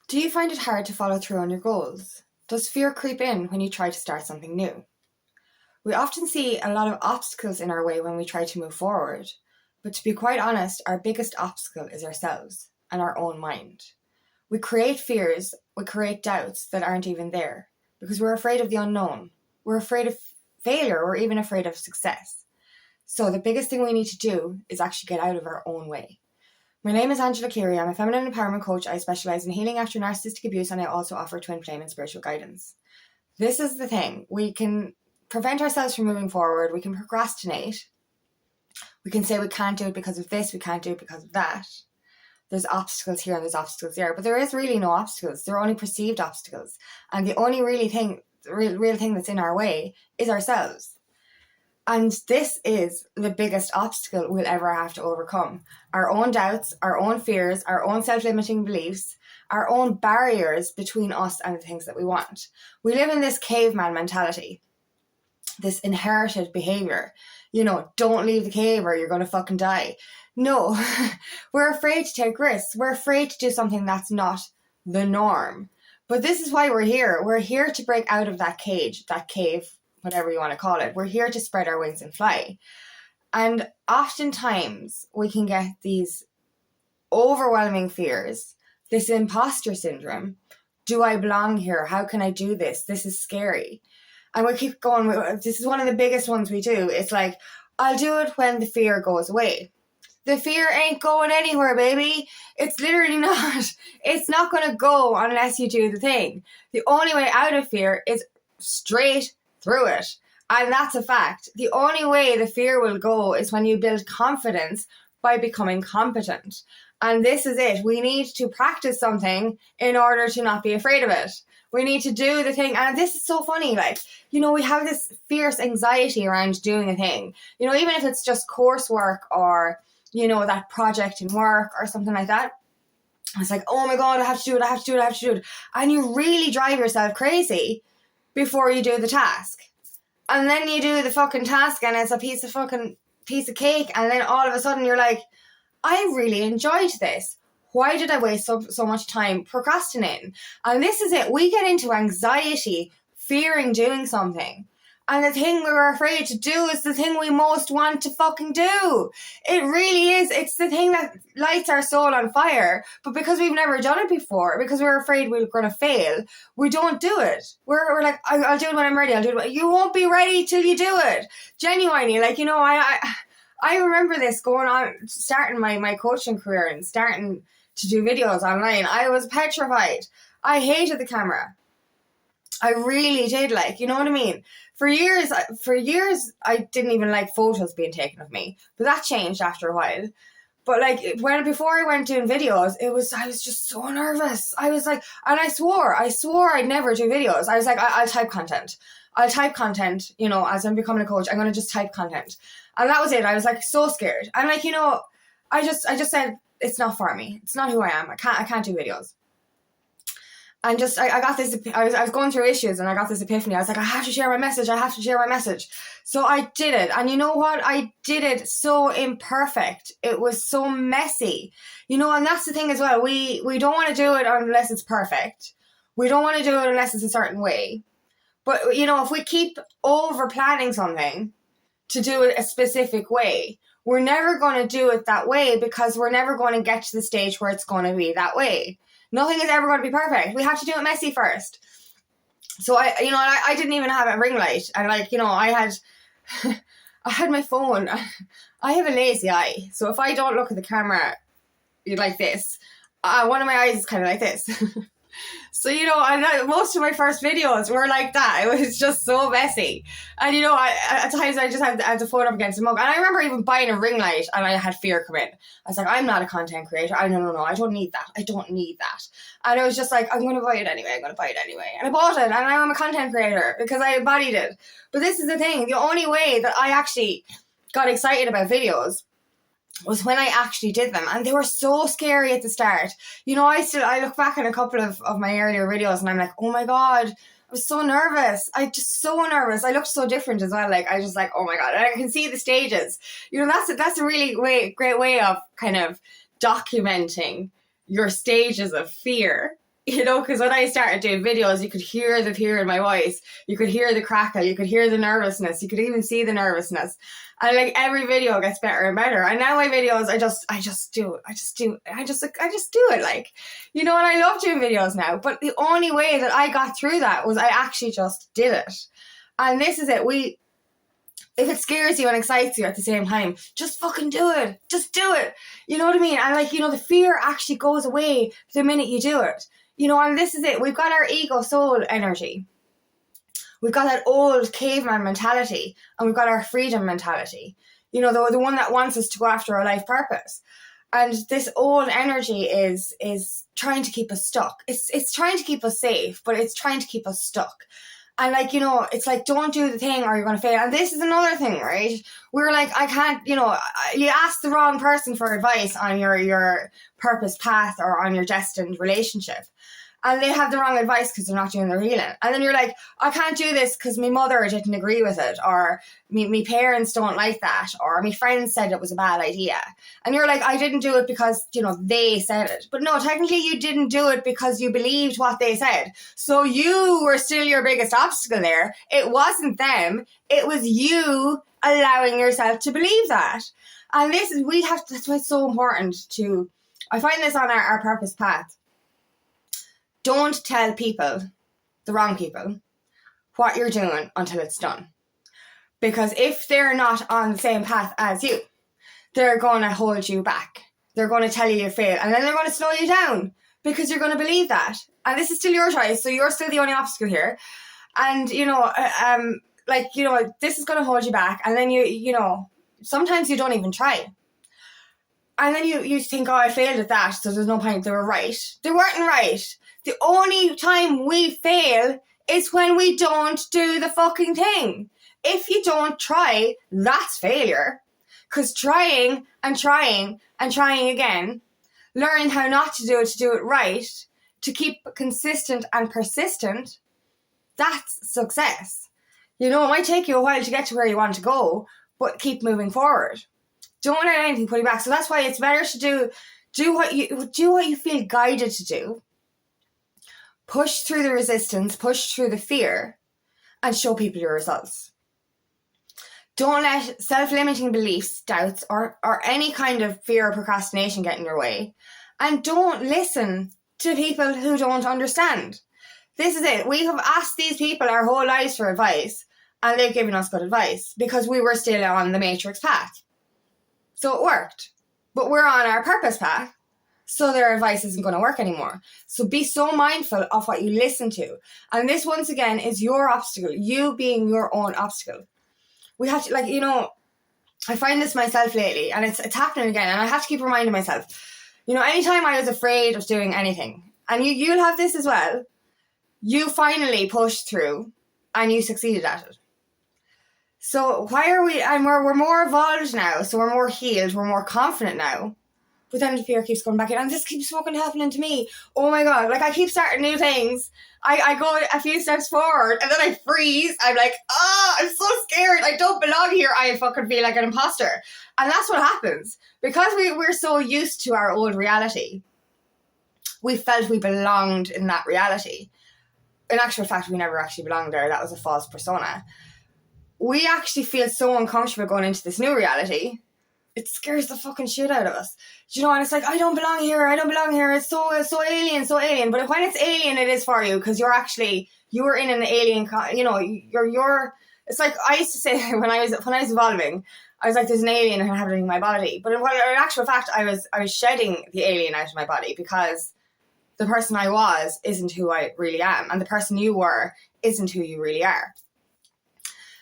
Do you find it hard to follow through on your goals? Does fear creep in when you try to start something new? We often see a lot of obstacles in our way when we try to move forward, but to be quite honest, our biggest obstacle is ourselves and our own mind. We create fears, we create doubts that aren't even there because we're afraid of the unknown. We're afraid of failure or even afraid of success. So the biggest thing we need to do is actually get out of our own way. My name is Angela Cleary. I'm a feminine empowerment coach. I specialise in healing after narcissistic abuse, and I also offer twin flame and spiritual guidance. This is the thing. We can prevent ourselves from moving forward. We can procrastinate. We can say we can't do it because of this, we can't do it because of that. There's obstacles here and there's obstacles there, but there is really no obstacles. There are only perceived obstacles. And the only real thing that's in our way is ourselves. And this is the biggest obstacle we'll ever have to overcome. Our own doubts, our own fears, our own self-limiting beliefs, our own barriers between us and the things that we want. We live in this caveman mentality, this inherited behavior. Don't leave the cave or you're going to fucking die. No, we're afraid to take risks. We're afraid to do something that's not the norm. But this is why we're here. We're here to break out of that cage, that cave, whatever you want to call it. We're here to spread our wings and fly. And oftentimes we can get these overwhelming fears, this imposter syndrome. Do I belong here? How can I do this? This is scary. And we keep going. This is one of the biggest ones we do. It's like, I'll do it when the fear goes away. The fear ain't going anywhere, baby. It's literally not. It's not going to go unless you do the thing. The only way out of fear is straight through it. And that's a fact. The only way the fear will go is when you build confidence by becoming competent. And this is it. We need to practice something in order to not be afraid of it. We need to do the thing. And this is so funny. We have this fierce anxiety around doing a thing. Even if it's just coursework or, that project in work or something like that. It's like, oh my God, I have to do it. And you really drive yourself crazy before you do the task. And then you do the fucking task and it's a piece of cake. And then all of a sudden you're like, I really enjoyed this. Why did I waste so much time procrastinating? And this is it. We get into anxiety, fearing doing something. And the thing we were afraid to do is the thing we most want to fucking do. It really is. It's the thing that lights our soul on fire. But because we've never done it before, because we're afraid we're going to fail, we don't do it. We're like, I'll do it when I'm ready. You won't be ready till you do it. Genuinely, I remember this going on, starting my coaching career and starting to do videos online. I was petrified. I hated the camera. I really did, you know what I mean? For years, I didn't even like photos being taken of me. But that changed after a while. But before I went doing videos, I was just so nervous. I was like, and I swore I'd never do videos. I was like, I'll type content. As I'm becoming a coach, I'm going to just type content. And that was it. I was so scared. And I just said, it's not for me. It's not who I am. I can't do videos. And I got this, I was going through issues and I got this epiphany. I was like, I have to share my message. So I did it. And you know what? I did it so imperfect. It was so messy. And that's the thing as well. We don't want to do it unless it's perfect. We don't want to do it unless it's a certain way. But, if we keep over planning something to do it a specific way, we're never going to do it that way because we're never going to get to the stage where it's going to be that way. Nothing is ever going to be perfect. We have to do it messy first. So I didn't even have a ring light. And I had my phone. I have a lazy eye. So if I don't look at the camera like this, one of my eyes is kind of like this. So, most of my first videos were like that. It was just so messy. And, at times I just had the phone up against the mug. And I remember even buying a ring light and I had fear come in. I was like, I'm not a content creator. No, I don't need that. And it was just like, I'm going to buy it anyway. And I bought it and now I'm a content creator because I embodied it. But this is the thing. The only way that I actually got excited about videos was when I actually did them. And they were so scary at the start. I look back on a couple of my earlier videos and I'm like, oh my God, I was so nervous. I looked so different as well. I just oh my God. And I can see the stages. That's a really great way of kind of documenting your stages of fear. because when I started doing videos, you could hear the fear in my voice, you could hear the crackle, you could hear the nervousness, you could even see the nervousness. And like every video gets better and better. And now my videos, I just do it. Like, and I love doing videos now. But the only way that I got through that was I actually just did it. And this is it. If it scares you and excites you at the same time, just fucking do it. Just do it. You know what I mean? And like, the fear actually goes away the minute you do it. And this is it. We've got our ego soul energy. We've got that old caveman mentality, and we've got our freedom mentality. The one that wants us to go after our life purpose. And this old energy is trying to keep us stuck. It's trying to keep us safe, but it's trying to keep us stuck. And like, it's like, don't do the thing or you're going to fail. And this is another thing, right? We're like, I can't, you ask the wrong person for advice on your purpose path or on your destined relationship. And they have the wrong advice because they're not doing their healing. And then you're like, I can't do this because my mother didn't agree with it, or my parents don't like that, or my friends said it was a bad idea. And you're like, I didn't do it because, they said it. But no, technically you didn't do it because you believed what they said. So you were still your biggest obstacle there. It wasn't them. It was you allowing yourself to believe that. And that's why it's so important I find this on our purpose path. Don't tell people, the wrong people, what you're doing until it's done. Because if they're not on the same path as you, they're going to hold you back. They're going to tell you fail. And then they're going to slow you down because you're going to believe that. And this is still your choice. So you're still the only obstacle here. And, this is going to hold you back. And then sometimes you don't even try. And then you think, I failed at that, so there's no point. They were right. They weren't right. The only time we fail is when we don't do the fucking thing. If you don't try, that's failure. Because trying and trying and trying again, learning how not to do it right, to keep consistent and persistent, that's success. It might take you a while to get to where you want to go, but keep moving forward. Don't let anything pull you back. So that's why it's better to do what you feel guided to do. Push through the resistance, push through the fear, and show people your results. Don't let self-limiting beliefs, doubts, or any kind of fear or procrastination get in your way. And don't listen to people who don't understand. This is it. We have asked these people our whole lives for advice, and they've given us good advice because we were still on the matrix path. So it worked. But we're on our purpose path. So their advice isn't going to work anymore. So be so mindful of what you listen to. And this, once again, is your obstacle. You being your own obstacle. We have to, I find this myself lately, and it's happening again, and I have to keep reminding myself. Anytime I was afraid of doing anything, and you'll have this as well, you finally pushed through, and you succeeded at it. So why are we, and we're more evolved now, so we're more healed, we're more confident now. But then the fear keeps coming back in, and this keeps fucking happening to me. Oh my God, I keep starting new things. I go a few steps forward, and then I freeze. I'm like, I'm so scared. I don't belong here. I fucking feel like an imposter. And that's what happens. Because we're so used to our old reality, we felt we belonged in that reality. In actual fact, we never actually belonged there. That was a false persona. We actually feel so uncomfortable going into this new reality. It scares the fucking shit out of us. And it's like, I don't belong here. It's so alien. But when it's alien, it is for you, because you're in an alien, it's like, I used to say when I was evolving, I was like, there's an alien inhabiting my body. But in actual fact, I was shedding the alien out of my body, because the person I was isn't who I really am. And the person you were isn't who you really are.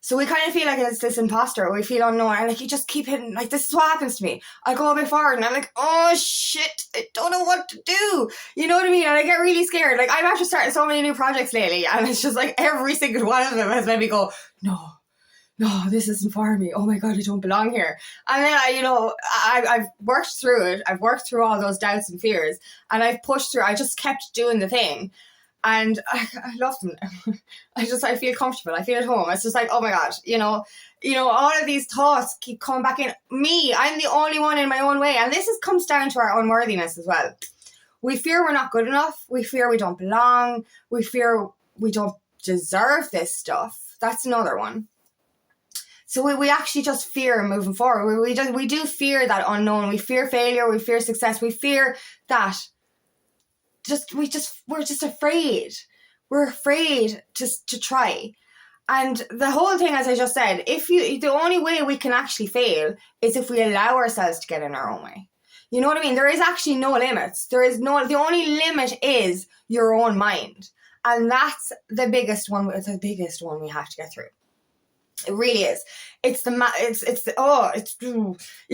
So we kind of feel like it's this imposter. We feel unknown. And you just keep hitting, this is what happens to me. I go a bit forward and I'm like, oh shit, I don't know what to do. You know what I mean? And I get really scared. I'm after starting so many new projects lately. And it's just every single one of them has made me go, no, this isn't for me. Oh my God, I don't belong here. And then I've worked through it. I've worked through all those doubts and fears. And I've pushed through. I just kept doing the thing. And I love them now. I feel comfortable. I feel at home. It's just like, oh my God, all of these thoughts keep coming back in. Me, I'm the only one in my own way. And this comes down to our unworthiness as well. We fear we're not good enough. We fear we don't belong. We fear we don't deserve this stuff. That's another one. So we actually just fear moving forward. We do fear that unknown. We fear failure. We fear success. We fear that we're just afraid. We're afraid to try. And the whole thing, as I just said, the only way we can actually fail is if we allow ourselves to get in our own way. You know what I mean? There is actually no limits. The only limit is your own mind. And that's the biggest one. It's the biggest one we have to get through. It really is. You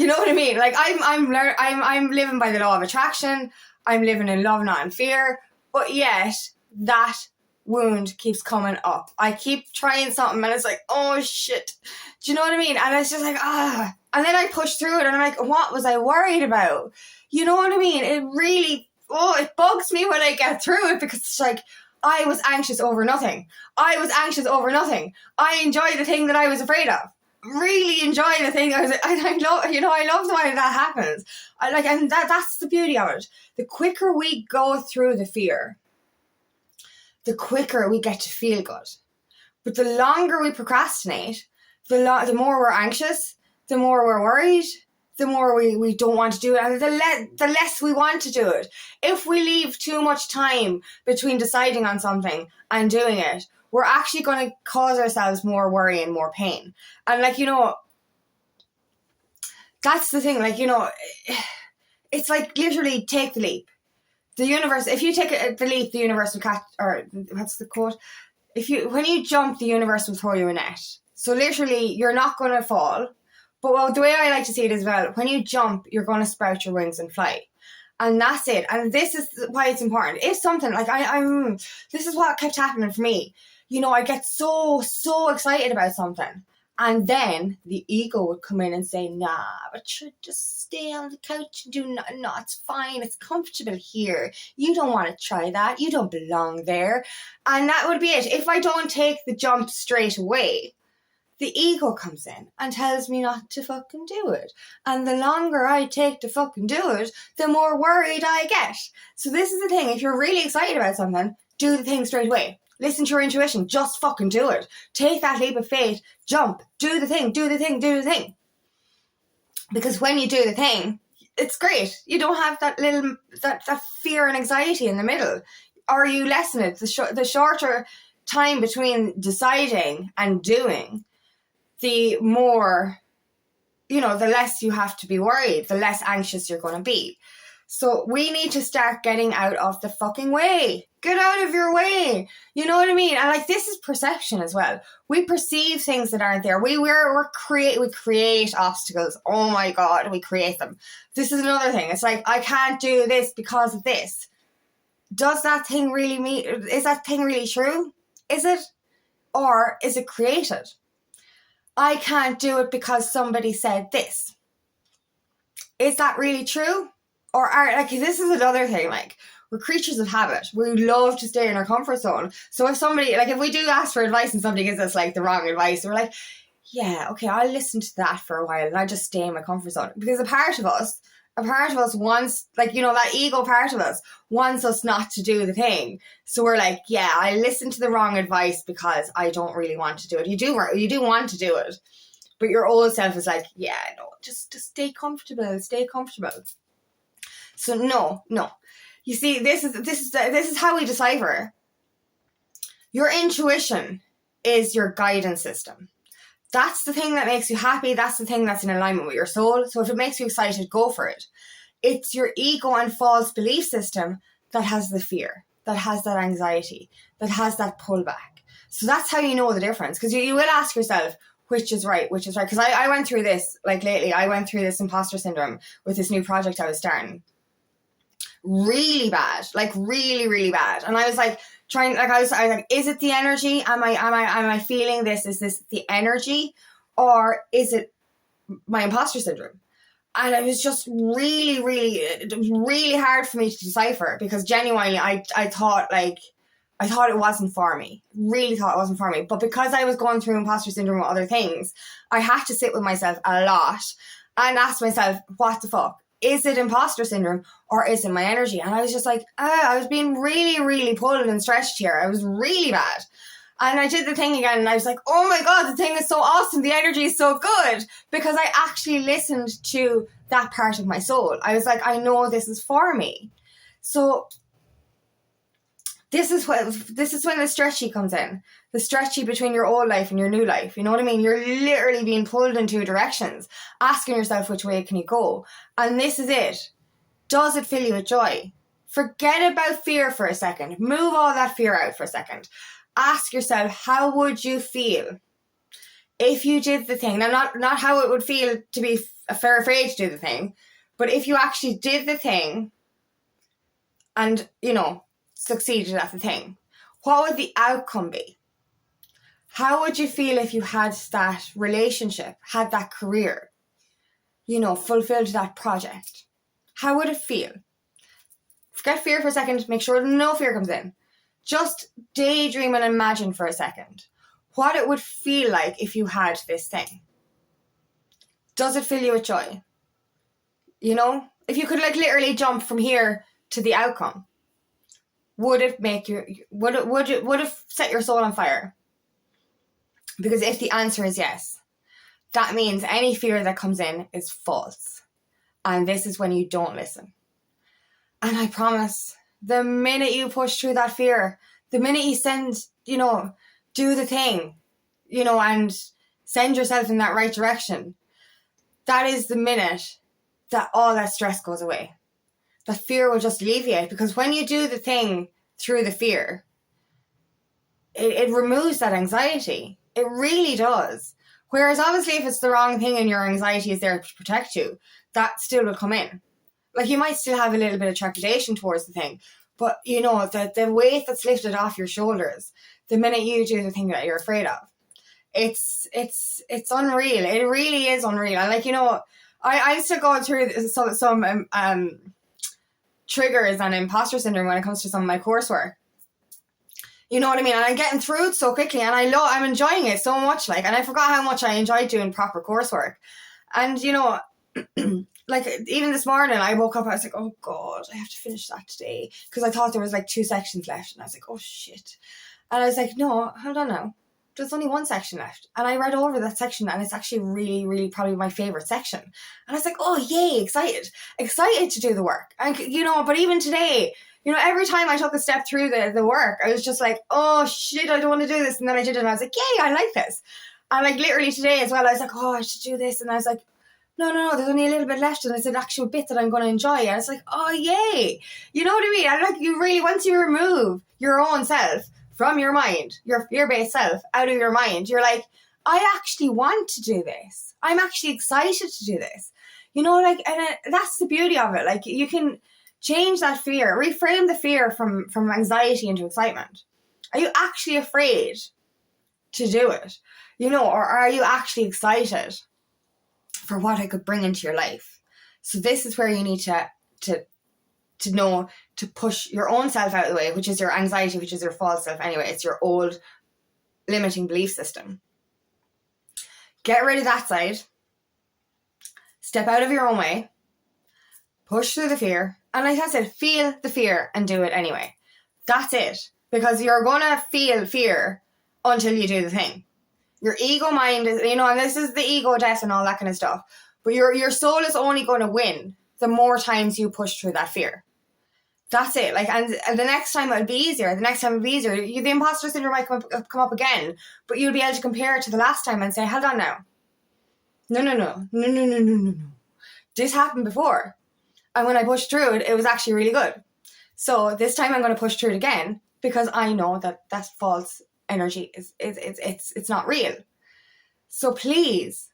know what I mean? Like I'm living by the law of attraction. I'm living in love, not in fear. But yet that wound keeps coming up. I keep trying something and it's like, oh shit. Do you know what I mean? And it's just like, and then I push through it and I'm like, what was I worried about? You know what I mean? It really, it bugs me when I get through it, because it's like, I was anxious over nothing. I enjoy the thing that I was afraid of. Really enjoy the thing I love. I love the way that happens. And that's the beauty of it. The quicker we go through the fear, the quicker we get to feel good. But the longer we procrastinate, the more we're anxious, the more we're worried, the more we don't want to do it, and the less we want to do it. If we leave too much time between deciding on something and doing it, we're actually going to cause ourselves more worry and more pain. And that's the thing, it's like literally take the leap. The universe, if you take the leap, the universe will catch, or what's the quote? When you jump, the universe will throw you a net. So literally, you're not going to fall. But the way I like to see it as well, when you jump, you're going to sprout your wings and fly. And that's it. And this is why it's important. If something, this is what kept happening for me. I get so excited about something. And then the ego would come in and say, nah, but you just stay on the couch and do nothing. No, it's fine. It's comfortable here. You don't want to try that. You don't belong there. And that would be it. If I don't take the jump straight away, the ego comes in and tells me not to fucking do it. And the longer I take to fucking do it, the more worried I get. So this is the thing. If you're really excited about something, do the thing straight away. Listen to your intuition. Just fucking do it. Take that leap of faith. Jump. Do the thing. Because when you do the thing, it's great. You don't have that fear and anxiety in the middle. Or you lessen it. The shorter time between deciding and doing, the more, the less you have to be worried, the less anxious you're going to be. So we need to start getting out of the fucking way. Get out of your way. You know what I mean? And this is perception as well. We perceive things that aren't there. We create obstacles. Oh my God, we create them. This is another thing. It's like, I can't do this because of this. Does that thing really mean, is that thing really true? Is it? Or is it created? I can't do it because somebody said this. Is that really true? Or this is another thing, we're creatures of habit. We love to stay in our comfort zone. So if somebody, if we do ask for advice and somebody gives us the wrong advice, we're like, yeah, okay, I'll listen to that for a while and I just stay in my comfort zone. Because a part of us wants, that ego part of us wants us not to do the thing. So we're like, yeah, I listen to the wrong advice because I don't really want to do it. You do want to do it. But your old self is like, yeah, no, just stay comfortable. So no. You see, this is how we decipher. Your intuition is your guidance system. That's the thing that makes you happy. That's the thing that's in alignment with your soul. So if it makes you excited, go for it. It's your ego and false belief system that has the fear, that has that anxiety, that has that pullback. So that's how you know the difference. Because you will ask yourself, which is right. Because I went through this, lately, I went through this imposter syndrome with this new project I was starting. Really bad, really, really bad. And I was trying, I was like, is it the energy? Am I feeling this? Is this the energy? Or is it my imposter syndrome? And it was just really, really, it was really hard for me to decipher, because genuinely I thought it wasn't for me. Really thought it wasn't for me. But because I was going through imposter syndrome with other things, I had to sit with myself a lot and ask myself, what the fuck? Is it imposter syndrome or is it my energy? And I was just like, I was being really, really pulled and stretched here. I was really bad. And I did the thing again and I was like, oh my God, the thing is so awesome. The energy is so good, because I actually listened to that part of my soul. I was like, I know this is for me. So this is when the stretchy comes in. The stretchy between your old life and your new life. You know what I mean? You're literally being pulled in two directions, asking yourself which way can you go. And this is it. Does it fill you with joy? Forget about fear for a second. Move all that fear out for a second. Ask yourself, how would you feel if you did the thing? Now, not how it would feel to be afraid to do the thing, but if you actually did the thing and, succeeded at the thing, what would the outcome be? How would you feel if you had that relationship, had that career, fulfilled that project? How would it feel? Forget fear for a second. Make sure no fear comes in. Just daydream and imagine for a second what it would feel like if you had this thing. Does it fill you with joy? If you could literally jump from here to the outcome, would it make you, would it set your soul on fire? Because if the answer is yes, that means any fear that comes in is false. And this is when you don't listen. And I promise, the minute you push through that fear, the minute you do the thing, and send yourself in that right direction, that is the minute that all that stress goes away. The fear will just alleviate, because when you do the thing through the fear, it removes that anxiety. It really does. Whereas obviously if it's the wrong thing and your anxiety is there to protect you, that still will come in. You might still have a little bit of trepidation towards the thing, but the weight that's lifted off your shoulders the minute you do the thing that you're afraid of, it's unreal. It really is unreal. And I'm still going through some triggers and imposter syndrome when it comes to some of my coursework. You know what I mean? And I'm getting through it so quickly, and I'm enjoying it so much. And I forgot how much I enjoyed doing proper coursework. And even this morning I woke up, I was like, oh God, I have to finish that today, because I thought there was 2 sections left, and I was like, oh shit. And I was like, no, hold on now, there's only 1 section left. And I read over that section, and it's actually really, really probably my favorite section. And I was like, oh yay, excited to do the work. And but even today, every time I took a step through the work, I was just like, oh shit, I don't want to do this. And then I did it, and I was like, yay, I like this. And literally today as well, I was like, oh, I should do this. And I was like, no, there's only a little bit left, and it's an actual bit that I'm going to enjoy. And it's like, oh, yay. You know what I mean? And you really, once you remove your own self from your mind, your fear-based self out of your mind, you're like, I actually want to do this. I'm actually excited to do this. That's the beauty of it. You can change that fear, reframe the fear from anxiety into excitement. Are you actually afraid to do it? Or are you actually excited for what I could bring into your life? So this is where you need to know to push your own self out of the way, which is your anxiety, which is your false self anyway. It's your old limiting belief system. Get rid of that side. Step out of your own way. Push through the fear. And like I said, feel the fear and do it anyway. That's it. Because you're going to feel fear until you do the thing. Your ego mind is, and this is the ego death and all that kind of stuff. But your soul is only going to win the more times you push through that fear. That's it. And the next time it'll be easier. The imposter syndrome might come up again, but you'll be able to compare it to the last time and say, hold on now. No. This happened before. And when I pushed through it, it was actually really good. So this time I'm going to push through it again, because I know that false energy it's not real. So please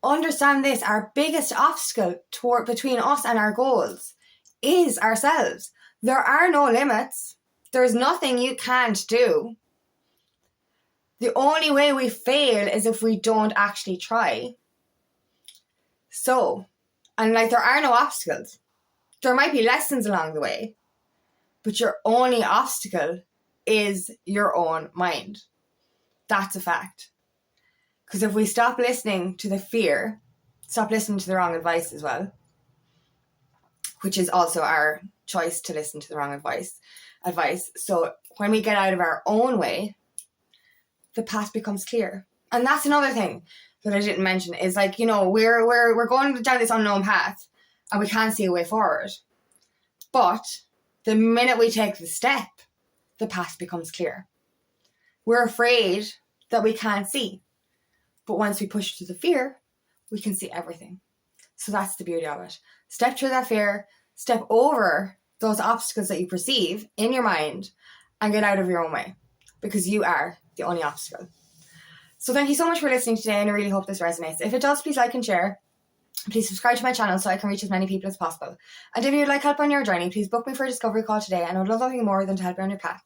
understand this. Our biggest obstacle between us and our goals is ourselves. There are no limits. There's nothing you can't do. The only way we fail is if we don't actually try. So, and there are no obstacles. There might be lessons along the way, but your only obstacle is your own mind. That's a fact. Because if we stop listening to the fear, stop listening to the wrong advice as well, which is also our choice to listen to the wrong advice. So when we get out of our own way, the path becomes clear. And that's another thing that I didn't mention is like, you know, we're going down this unknown path and we can't see a way forward. But the minute we take the step, the path becomes clear. We're afraid that we can't see. But once we push through the fear, we can see everything. So that's the beauty of it. Step through that fear, step over those obstacles that you perceive in your mind and get out of your own way, because you are the only obstacle. So thank you so much for listening today, and I really hope this resonates. If it does, please like and share. Please subscribe to my channel so I can reach as many people as possible. And if you would like help on your journey, please book me for a discovery call today, and I would love nothing more than to help you on your path.